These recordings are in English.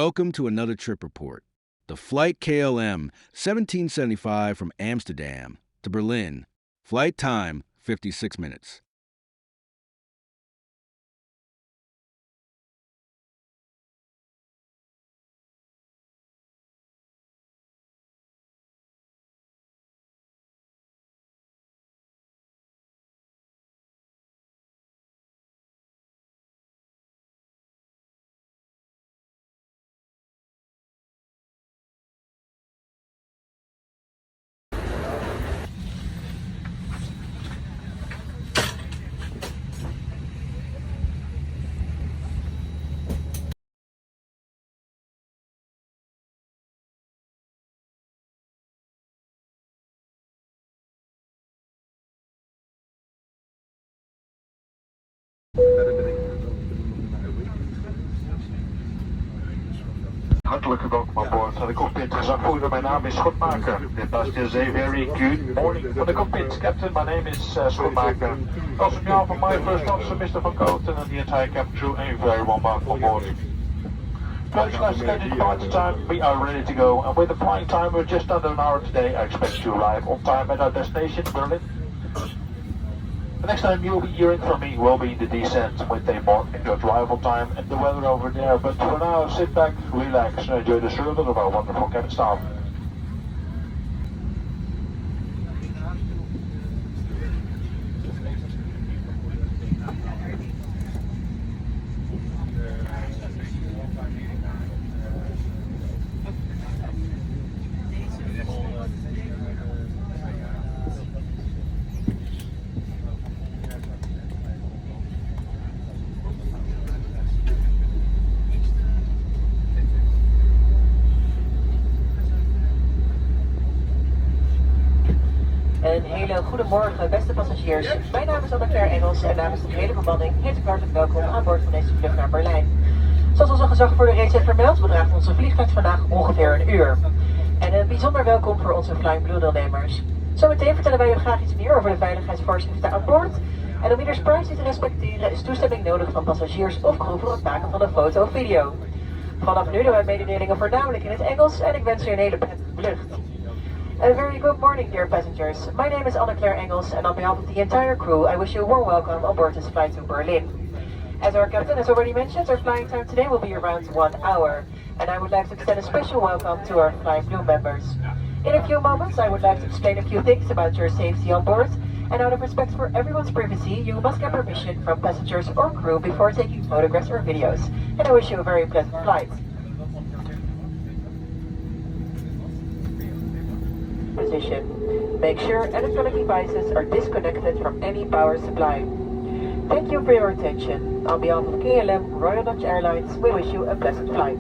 Welcome to another trip report. The flight KLM 1775 from Amsterdam to Berlin. Flight time 56 minutes. Hartelijk welkom aan boord van de cockpit. Zakvoerder, mijn naam is Schotmaker. Dit passengers a very good morning. For the cockpit, Captain, my name is Schotmaker. Also on behalf of my first officer, Mr. Van Kooten, and the entire cabin crew, a very warm welcome on board. Flight scheduled departure time, we are ready to go. And with the flying time, we're just under an hour today. I expect to arrive on time at our destination, Berlin. The next time you'll be hearing from me will be the descent with a more accurate arrival time and the weather over there. But for now, sit back, relax, and enjoy the service of our wonderful cabin staff. Een hele goede morgen, beste passagiers. Mijn naam is Anne-Claire Engels en namens de hele bemanning heet ik hartelijk welkom aan boord van deze vlucht naar Berlijn. Zoals ons al gezag voor de reeds heeft vermeld, bedraagt onze vliegtijd vandaag ongeveer een uur. En een bijzonder welkom voor onze Flying Blue deelnemers. Zometeen vertellen wij u graag iets meer over de veiligheidsvoorschriften aan boord. En om ieders privacy te respecteren is toestemming nodig van passagiers of crew voor het maken van een foto of video. Vanaf nu doen wij mededelingen voornamelijk in het Engels en ik wens u een hele prettige vlucht. A very good morning, dear passengers. My name is Anne-Claire Engels, and on behalf of the entire crew, I wish you a warm welcome on board this flight to Berlin. As our captain has already mentioned, our flying time today will be around 1 hour, and I would like to extend a special welcome to our Flying Blue members. In a few moments, I would like to explain a few things about your safety on board, and out of respect for everyone's privacy, you must get permission from passengers or crew before taking photographs or videos, and I wish you a very pleasant flight. Position. Make sure electronic devices are disconnected from any power supply. Thank you for your attention. On behalf of KLM Royal Dutch Airlines, we wish you a pleasant flight.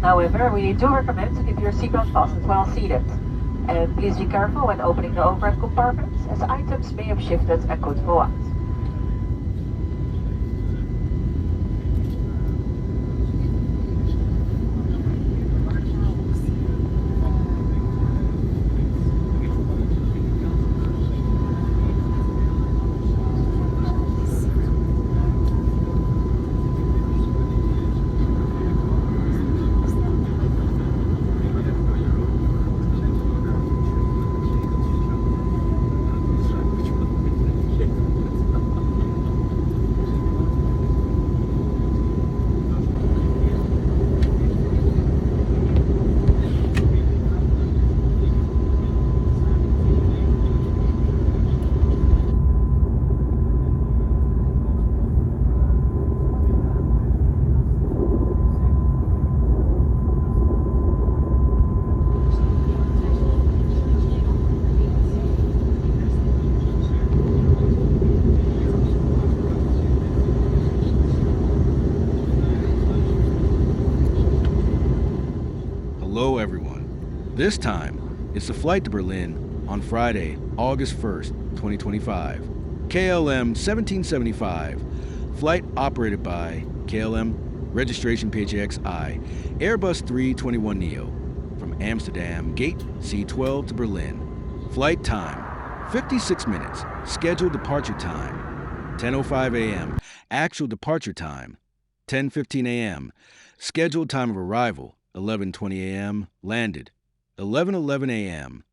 However, we do recommend to keep your seatbelt fastened while seated. And please be careful when opening the overhead compartments, as items may have shifted and could fall out. Hello everyone. This time, it's the flight to Berlin on Friday, August 1st, 2025. KLM 1775, flight operated by KLM, registration PH-AXI, Airbus 321neo, from Amsterdam, gate C12 to Berlin. Flight time, 56 minutes. Scheduled departure time, 10:05 a.m. Actual departure time, 10:15 a.m. Scheduled time of arrival, 11:20 a.m. Landed, 11:11 a.m.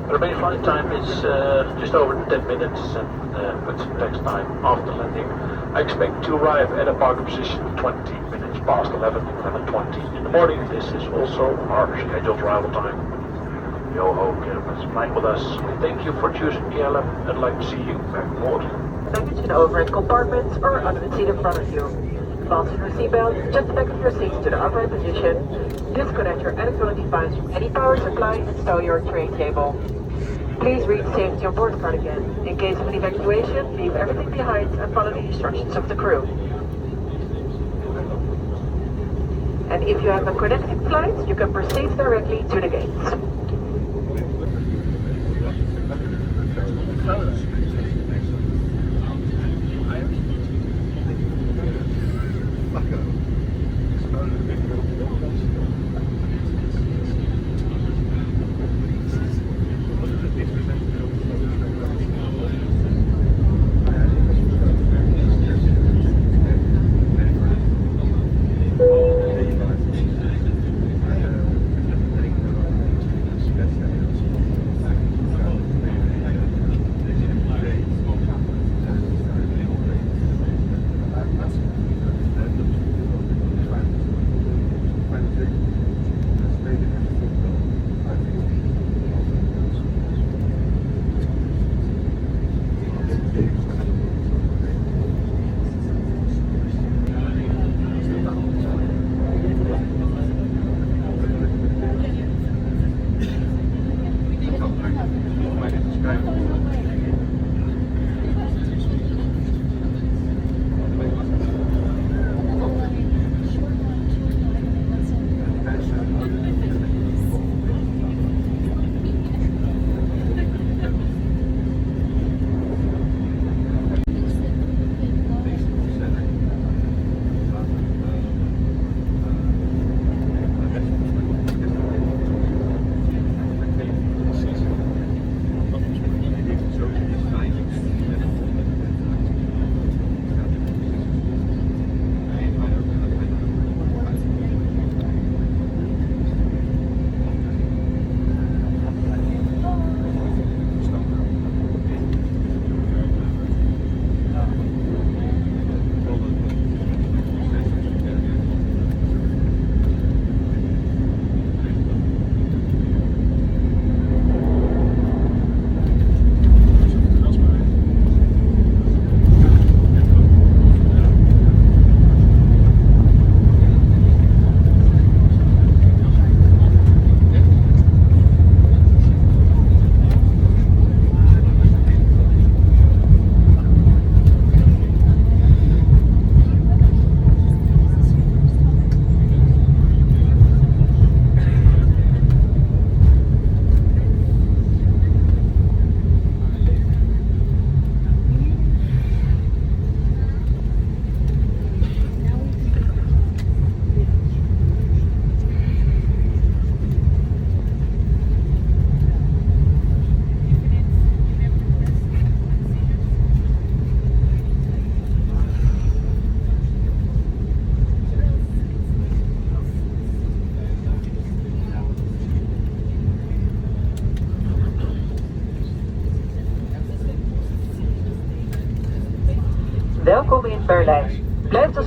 The remaining flight time is just over 10 minutes, and with some tax time after landing. I expect to arrive at a parking position 20 minutes past 11:20 in the morning. This is also our scheduled arrival time. Yo ho, KLM, flying with us. We thank you for choosing KLM and I'd like to see you back aboard. Baggage in overhead compartments or under the seat in front of you. Fasten your seatbelt just the back of your seat to the upright position. Disconnect your electronic device from any power supply and stow your tray table. Please read the safety on board card again. In case of an evacuation, leave everything behind and follow the instructions of the crew. And if you have a connecting flight, you can proceed directly to the gates.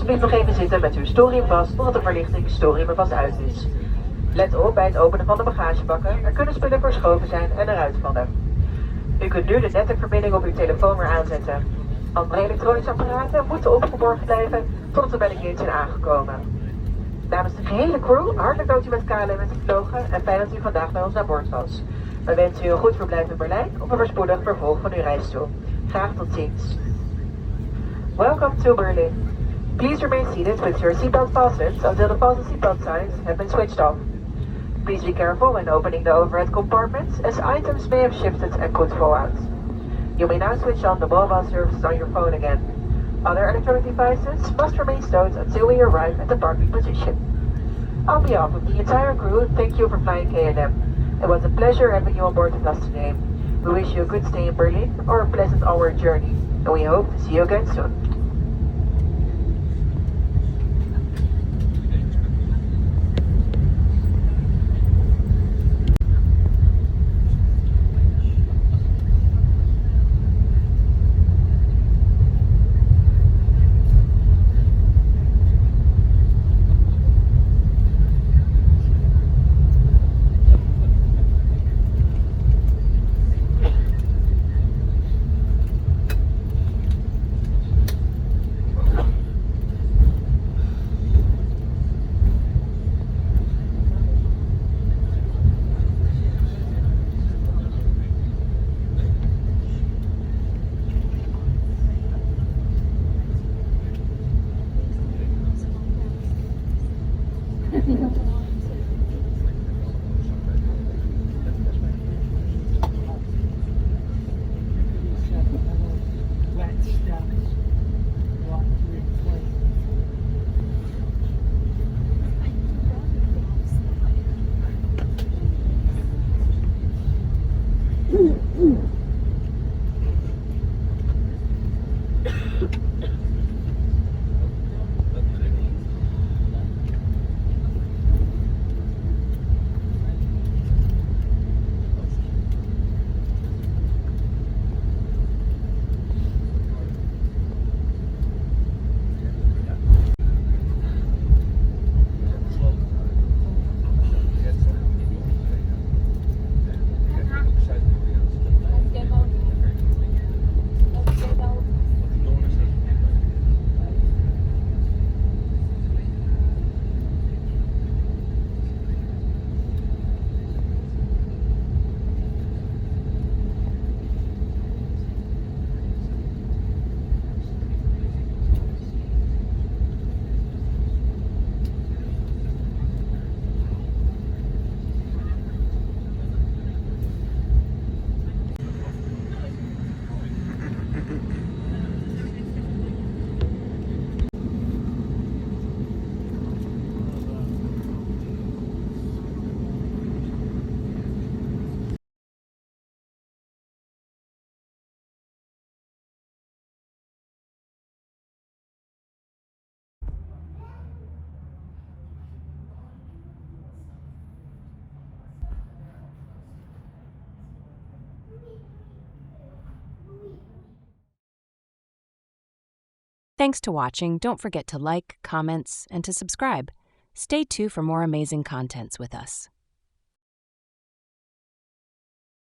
alsjeblieft nog even zitten met uw stoelriem vast totdat de verlichting stoelriem er vast uit is. Let op bij het openen van de bagagebakken. Er kunnen spullen verschoven zijn en eruit vallen. U kunt nu de netwerkverbinding op uw telefoon weer aanzetten. Andere elektronische apparaten moeten opgeborgen blijven totdat we bij de gate zijn aangekomen. Namens de gehele crew, hartelijk dank u met KLM bent gevlogen en fijn dat u vandaag bij ons aan boord was. We wensen u een goed verblijf in Berlijn of een voorspoedig vervolg van uw reis toe. Graag tot ziens. Welcome to Berlin. Please remain seated with your seatbelt fastened until the fasten seatbelt signs have been switched off. Please be careful when opening the overhead compartments as items may have shifted and could fall out. You may now switch on the mobile services on your phone again. Other electronic devices must remain stowed until we arrive at the parking position. On behalf of the entire crew, thank you for flying KLM. It was a pleasure having you on board with us today. We wish you a good stay in Berlin or a pleasant onward journey, and we hope to see you again soon. Thanks to watching. Don't forget to like, comments, and to subscribe. Stay tuned for more amazing contents with us.